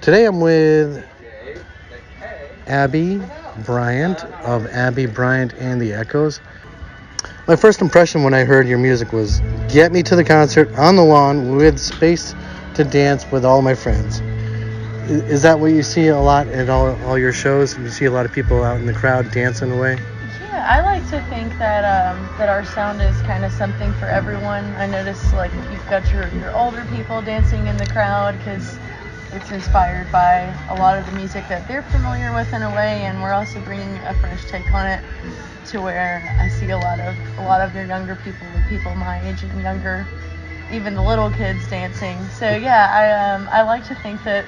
Today I'm with Abby Bryant of Abby Bryant and the Echoes. My first impression when I heard your music was, get me to the concert on the lawn with space to dance with all my friends. Is that what you see a lot at all your shows? You see a lot of people out in the crowd dancing away? Yeah, I like to think that that our sound is kind of something for everyone. I notice like you've got your older people dancing in the crowd because it's inspired by a lot of the music that they're familiar with in a way, and we're also bringing a fresh take on it to where I see a lot of your younger people, the people my age and younger, even the little kids dancing. So yeah, I like to think that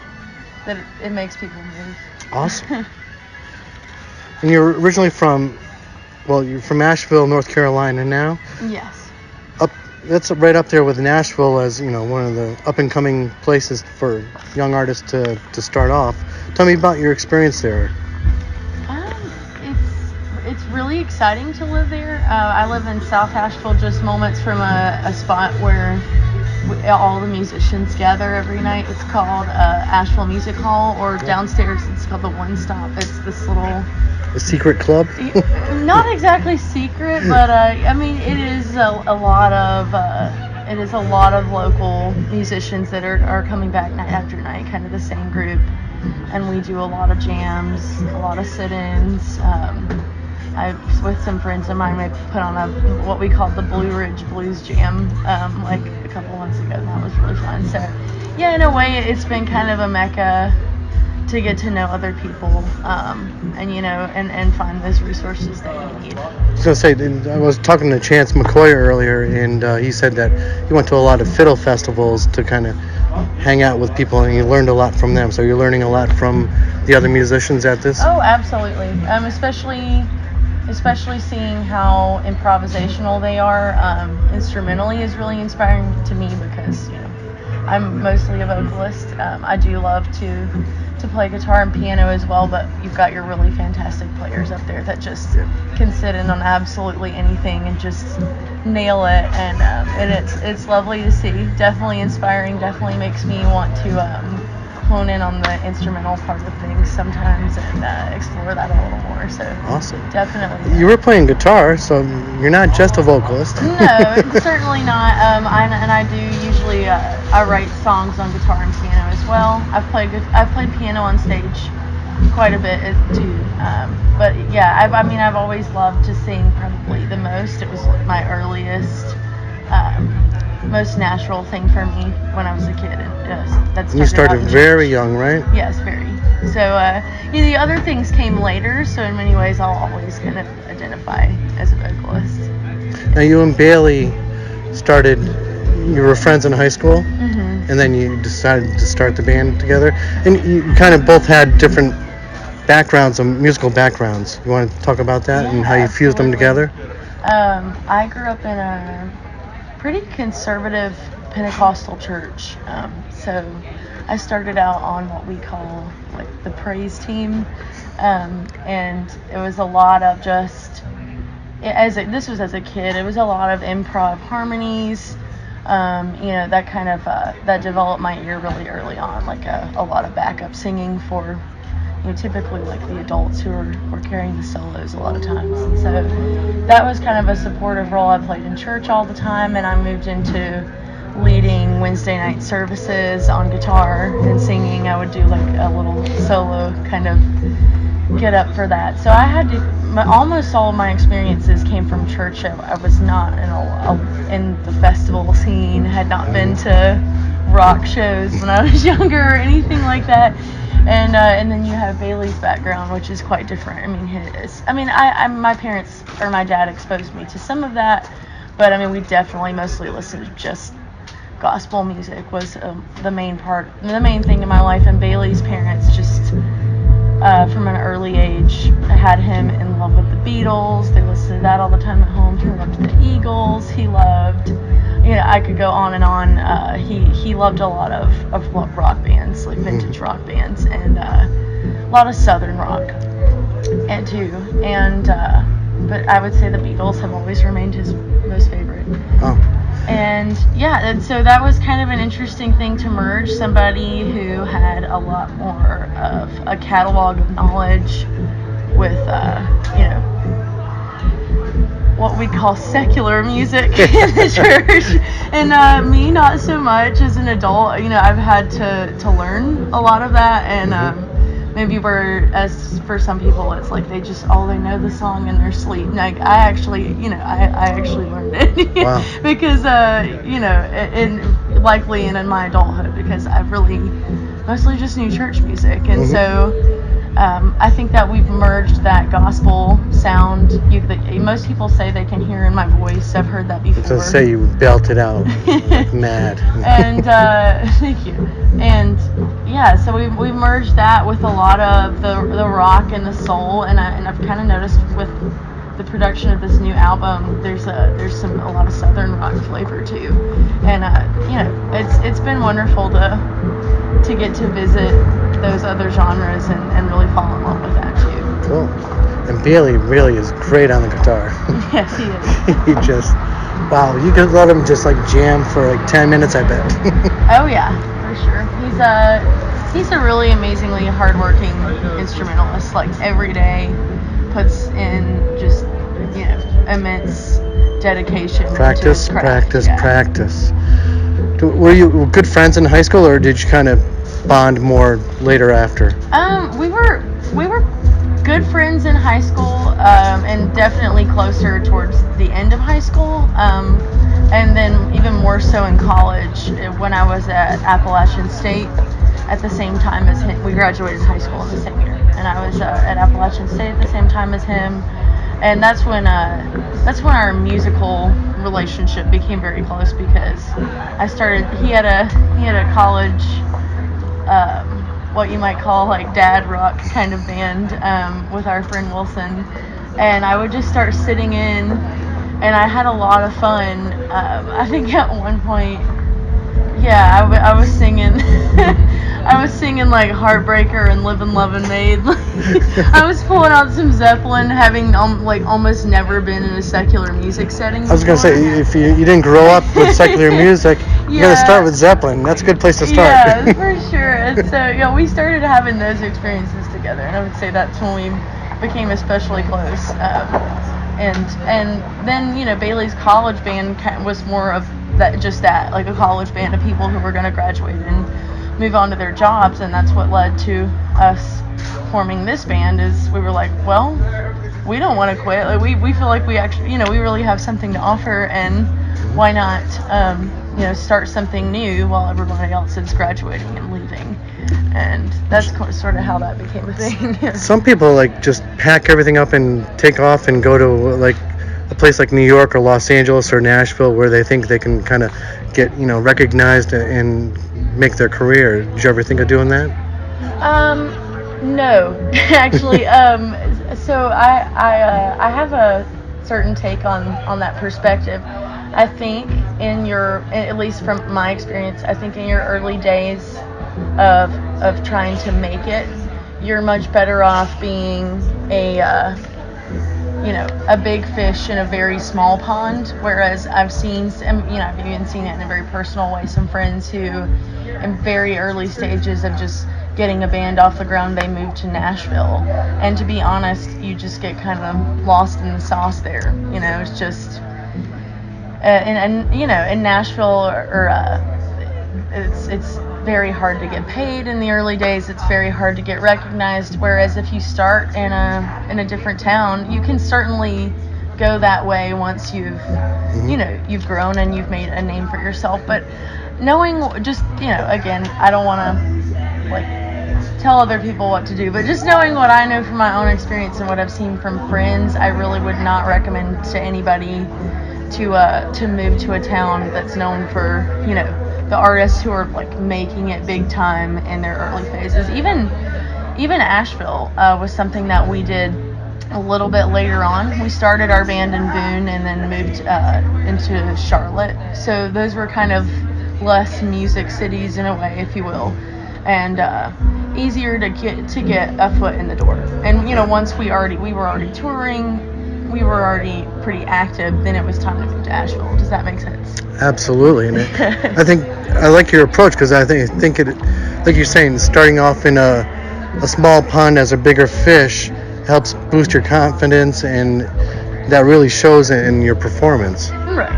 it makes people move. Awesome. And you're originally you're from Asheville, North Carolina now. Yes. That's right up there with Nashville as, one of the up-and-coming places for young artists to start off. Tell me about your experience there. It's really exciting to live there. I live in South Asheville, just moments from a spot where all the musicians gather every night. It's called Asheville Music Hall, or downstairs it's called the One Stop. It's this little... A secret club? Not exactly secret, but it is a lot of local musicians that are coming back night after night, kind of the same group, and we do a lot of jams, a lot of sit-ins. I, with some friends of mine, I put on what we called the Blue Ridge Blues Jam like a couple months ago, and that was really fun. So yeah, in a way, it's been kind of a mecca to get to know other people, and find those resources that you need. I was going to say, I was talking to Chance McCoy earlier, and he said that he went to a lot of fiddle festivals to kind of hang out with people, and he learned a lot from them. So you're learning a lot from the other musicians at this? Oh, absolutely. Especially seeing how improvisational they are. Instrumentally is really inspiring to me because, I'm mostly a vocalist. I do love to play guitar and piano as well, but you've got your really fantastic players up there that just can sit in on absolutely anything and just nail it, and it's lovely to see. Definitely inspiring, definitely makes me want to hone in on the instrumental part of things sometimes and explore that a little more. So awesome. Definitely. You were playing guitar, so you're not just a vocalist. No, certainly not. I do usually I write songs on guitar and piano as well. I've played piano on stage quite a bit too. But yeah, I've always loved to sing probably the most. It was my earliest, most natural thing for me when I was a kid. You started very young, right? Yes, very. So the other things came later. So in many ways, I'll always kind of identify as a vocalist. Now you and Bailey you were friends in high school, and then you decided to start the band together, and you kind of both had different backgrounds, musical backgrounds. You want to talk about that and how you fused them together? I grew up in a pretty conservative Pentecostal church, so I started out on what we call like the praise team, and it was a lot of just this was as a kid. It was a lot of improv harmonies. That kind of that developed my ear really early on, like a lot of backup singing for typically like the adults who were carrying the solos a lot of times. And so that was kind of a supportive role. I played in church all the time, and I moved into leading Wednesday night services on guitar and singing. I would do like a little solo kind of get up for that. So I had almost all of my experiences came from church. I was not in the festival scene, had not been to rock shows when I was younger or anything like that. And then you have Bailey's background, which is quite different. My parents or my dad exposed me to some of that, but we definitely mostly listened to just gospel music was the main thing in my life. And Bailey's parents just from an early age had him in love with the Beatles. They listened to that all the time at home. He loved the Eagles. He loved, I could go on and on. He loved a lot of rock bands, like vintage rock bands, and a lot of southern rock, and too. And but I would say the Beatles have always remained his most favorite. Oh. And so that was kind of an interesting thing to merge. Somebody who had a lot more of a catalog of knowledge with, what we call secular music in the church. And me, not so much. As an adult, I've had to learn a lot of that. And maybe as for some people, it's like they know the song in their sleep. Like I actually learned it. Wow. Because likely in my adulthood, because I've really mostly just knew church music. And so I think that we've merged that gospel sound. Most people say they can hear in my voice. I've heard that before. So say you belt it out like mad. And thank you. And yeah, so we've merged that with a lot of the rock and the soul. And I've kind of noticed with the production of this new album, there's a lot of southern rock flavor too. And it's been wonderful to get to visit those other genres and really fall in love with that too. Cool. And Bailey really is great on the guitar. Yes, he is. He just, wow, you could let him just like jam for like 10 minutes, I bet. Oh yeah, for sure. He's a really amazingly hardworking instrumentalist. Like every day puts in just, immense dedication to his craft. Practice. Were you good friends in high school, or did you kind of bond more later after? We were good friends in high school, and definitely closer towards the end of high school, and then even more so in college when I was at Appalachian State at the same time as him. We graduated high school in the same year, and I was at Appalachian State at the same time as him. And that's when our musical relationship became very close, because he had a college, what you might call like dad rock kind of band, with our friend Wilson, and I would just start sitting in, and I had a lot of fun. I think at one point, I was singing like Heartbreaker and Livin' Lovin' Maid. I was pulling out some Zeppelin, having almost never been in a secular music setting before. I was going to say, if you didn't grow up with secular music, you got to start with Zeppelin. That's a good place to start. Yeah, for sure. And so, we started having those experiences together, and I would say that's when we became especially close. And then, Bailey's college band was more of that, like a college band of people who were going to graduate and move on to their jobs, and that's what led to us forming this band. Is we were like, well, we don't want to quit. Like we feel like we actually, we really have something to offer, and why not, start something new while everybody else is graduating and leaving. And that's sort of how that became a thing. Some people just pack everything up and take off and go to a place like New York or Los Angeles or Nashville, where they think they can kind of get recognized and make their career. Did you ever think of doing that? No, actually. So I have a certain take on that perspective. I think at least from my experience, I think in your early days of trying to make it, you're much better off being a big fish in a very small pond. Whereas I've seen, I've even seen it in a very personal way, some friends who in very early stages of just getting a band off the ground, they moved to Nashville. And to be honest, you just get kind of lost in the sauce there. It's just, in Nashville, it's very hard to get paid in the early days. It's very hard to get recognized. Whereas if you start in a different town, you can certainly go that way once you've grown and you've made a name for yourself. But knowing, just again, I don't want to tell other people what to do, but just knowing what I know from my own experience and what I've seen from friends, I really would not recommend to anybody to move to a town that's known for the artists who are making it big time in their early phases. Even Asheville was something that we did a little bit later on. We started our band in Boone and then moved into Charlotte. So those were kind of less music cities in a way, if you will, and easier to get a foot in the door. And once we were already touring, we were already pretty active, then it was time to move to Asheville. Does that make sense? Absolutely. And I think I like your approach, because I think like you're saying, starting off in a small pond as a bigger fish helps boost your confidence, and that really shows in your performance. Right.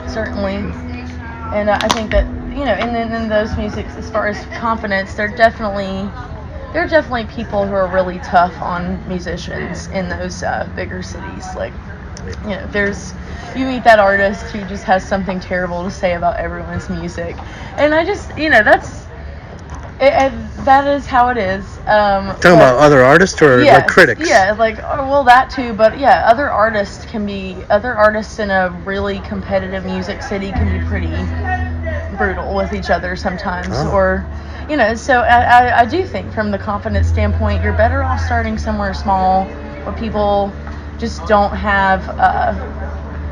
Certainly. And I think that, and then in those musics, as far as confidence, there are definitely people who are really tough on musicians in those bigger cities. Like, you meet that artist who just has something terrible to say about everyone's music, and I just, that is how it is. Talking about other artists or yes, like critics? Yeah, well, that too, but yeah, other artists in a really competitive music city can be pretty brutal with each other sometimes, or so I do think from the confidence standpoint, you're better off starting somewhere small where people just don't have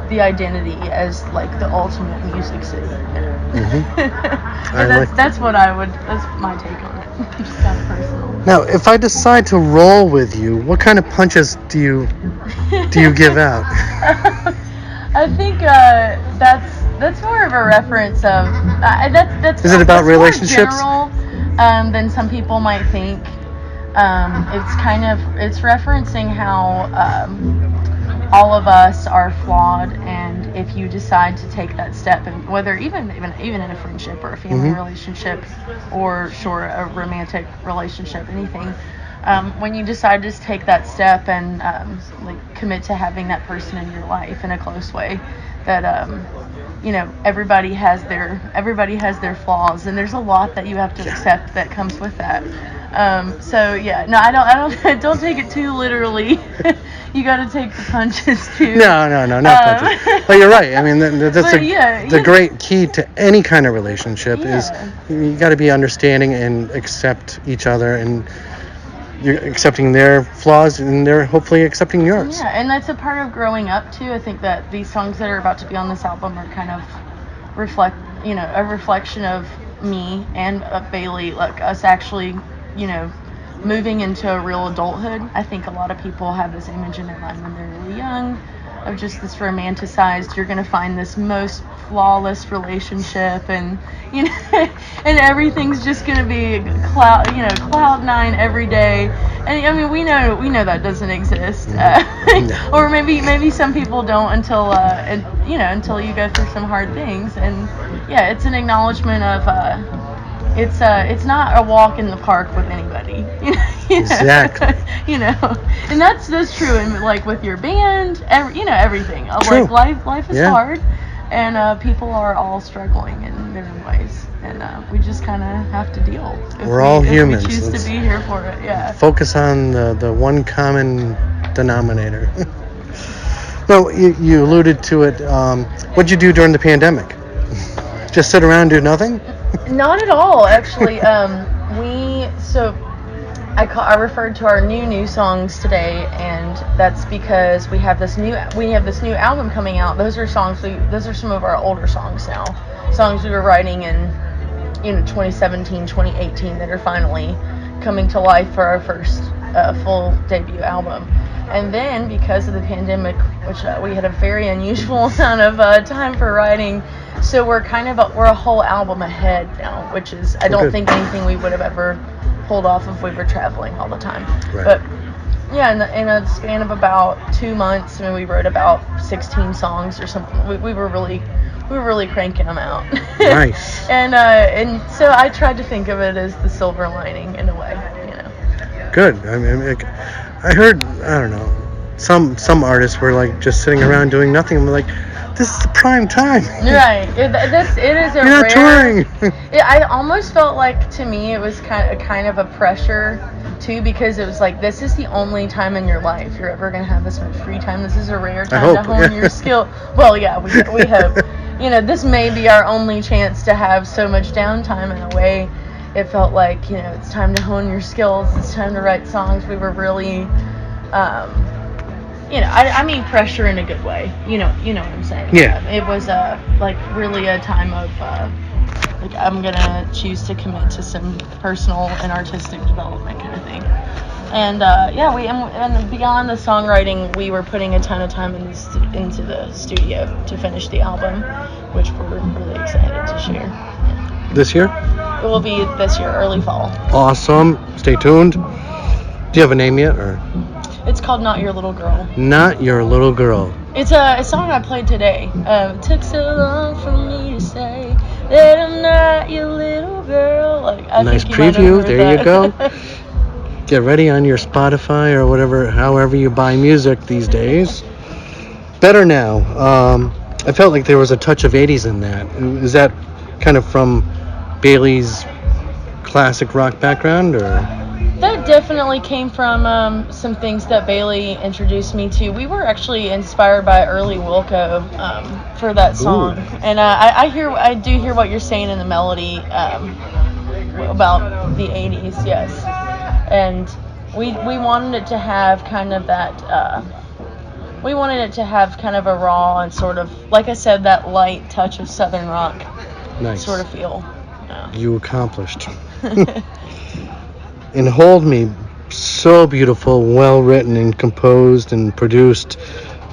the identity as like the ultimate music city. That's my take on it. Just kind of personal. Now, if I decide to roll with you, what kind of punches do you give out? I think that's more of a reference of that's. Is it about that's relationships? More general than some people might think. It's referencing how all of us are flawed, and if you decide to take that step, and whether even in a friendship or a family relationship, or a romantic relationship, anything, when you decide to take that step and commit to having that person in your life in a close way, that everybody has their flaws, and there's a lot that you have to accept that comes with that. I don't take it too literally. You got to take the punches too. No, not punches. But you're right. I mean, that's the great key to any kind of relationship is you got to be understanding and accept each other, and you're accepting their flaws, and they're hopefully accepting yours. Yeah, and that's a part of growing up too. I think that these songs that are about to be on this album are kind of a reflection of me and of Bailey, like us actually, moving into a real adulthood. I think a lot of people have this image in their mind when they're really young of just this romanticized, you're going to find this most flawless relationship, and and everything's just going to be cloud nine every day. And I mean, we know that doesn't exist. Or maybe some people don't until you go through some hard things. And it's an acknowledgement of it's not a walk in the park with anybody. Exactly. And that's true. And like with your band, everything. True. Like life is hard, and people are all struggling in their own ways, and we just kind of have to deal. We're all humans. We choose to be here for it. Yeah. Focus on the one common denominator. No, you alluded to it. What'd you do during the pandemic? Just sit around and do nothing? Not at all, actually. I referred to our new songs today, and that's because we have this new album coming out. Those are some of our older songs now. Songs we were writing in 2017, 2018 that are finally coming to life for our first full debut album. And then because of the pandemic, which we had a very unusual amount of time for writing, so we're a whole album ahead now, which is I don't think anything we would have ever pulled off if we were traveling all the time. Right. But in a span of about 2 months, we wrote about 16 songs or something. We were really cranking them out. Nice. and so I tried to think of it as the silver lining in a way. Good. I mean, I heard, I don't know, some artists were like just sitting around doing nothing. I'm like, this is the prime time. Right. It is a You're not touring. I almost felt like, to me, it was kind of a pressure too, because it was like, this is the only time in your life you're ever going to have this much free time. This is a rare time to hone your skill. Well, yeah, we hope. This may be our only chance to have so much downtime. In a way, it felt like, it's time to hone your skills. It's time to write songs. We were really, I mean pressure in a good way. You know what I'm saying? Yeah. It was really a time of I'm gonna choose to commit to some personal and artistic development kind of thing. And and beyond the songwriting, we were putting a ton of time into the studio to finish the album, which we're really excited to share. This year? It will be this year, early fall. Awesome. Stay tuned. Do you have a name yet, or? It's called Not Your Little Girl. Not Your Little Girl. It's a song I played today. It took so long for me to say that I'm not your little girl. Nice preview. There you go. Get ready on your Spotify or whatever, however you buy music these days. Better Now. I felt like there was a touch of 80s in that. Is that kind of from Bailey's classic rock background, or? That definitely came from some things that Bailey introduced me to. We were actually inspired by early Wilco for that song. Ooh. And I do hear what you're saying in the melody about the 80s, yes. And we wanted it to have kind of that, we wanted it to have kind of a raw and sort of, like I said, that light touch of Southern rock. Nice. Sort of feel. Yeah. You accomplished. And Hold Me, so beautiful, well written and composed and produced.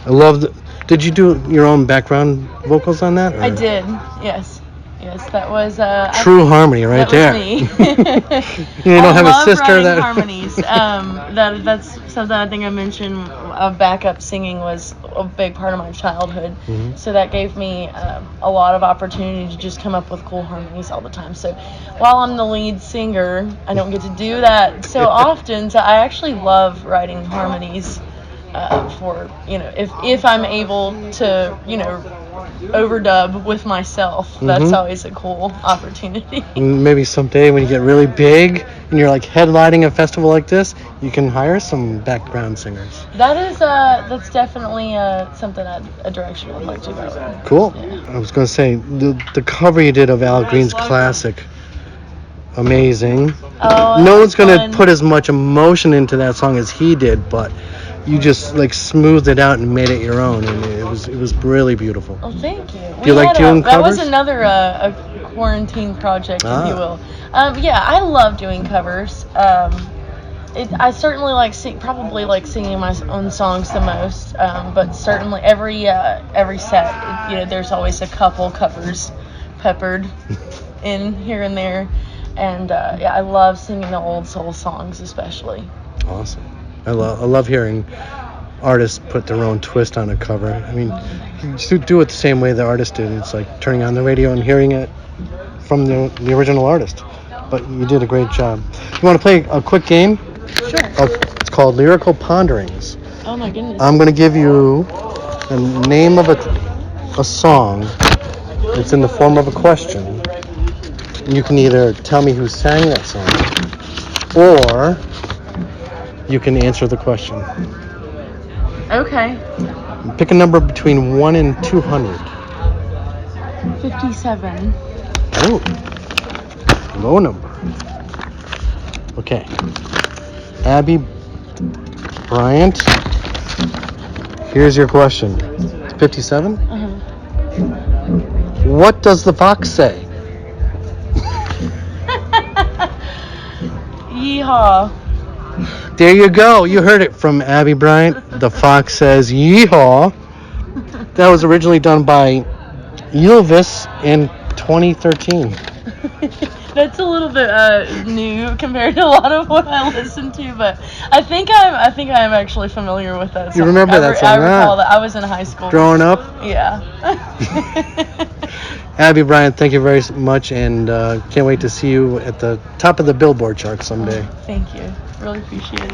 I love did you do your own background vocals on that? Or? I did, yes. Yes, that was true harmony right there. Was me. You don't have a sister that harmonies. That's something I think I mentioned. Backup singing was a big part of my childhood, mm-hmm. So that gave me a lot of opportunity to just come up with cool harmonies all the time. So while I'm the lead singer, I don't get to do that so often. So I actually love writing harmonies for if I'm able to overdub with myself. That's mm-hmm. always a cool opportunity. Maybe someday when you get really big and you're like headlining a festival like this, you can hire some background singers. That's definitely a direction I'd like to go. Cool. Yeah. I was going to say the cover you did of Al Green's classic, amazing. Oh, no one's going to put as much emotion into that song as he did, but you just smoothed it out and made it your own, and it was really beautiful. Oh, thank you. Do you like doing covers? That was another a quarantine project, if you will. Yeah, I love doing covers. I certainly like singing my own songs the most. But certainly every set, there's always a couple covers peppered in here and there, and I love singing the old soul songs especially. Awesome. I love hearing artists put their own twist on a cover. I mean, you do it the same way the artist did. It's like turning on the radio and hearing it from the original artist. But you did a great job. You want to play a quick game? Sure. It's called Lyrical Ponderings. Oh my goodness. I'm going to give you the name of a song. It's in the form of a question. You can either tell me who sang that song, or you can answer the question. Okay. Pick a number between 1 and 200. 57. Oh, low number. Okay. Abby Bryant, here's your question. 57? Uh-huh. What does the fox say? Yeehaw. There you go. You heard it from Abby Bryant. The fox says yeehaw. That was originally done by Elvis in 2013. That's a little bit new compared to a lot of what I listen to, but I think I'm actually familiar with that song. You remember that song? I recall that. I was in high school. Growing up? Yeah. Abby Bryant, thank you very much, and can't wait to see you at the top of the Billboard chart someday. Thank you. Really appreciate it.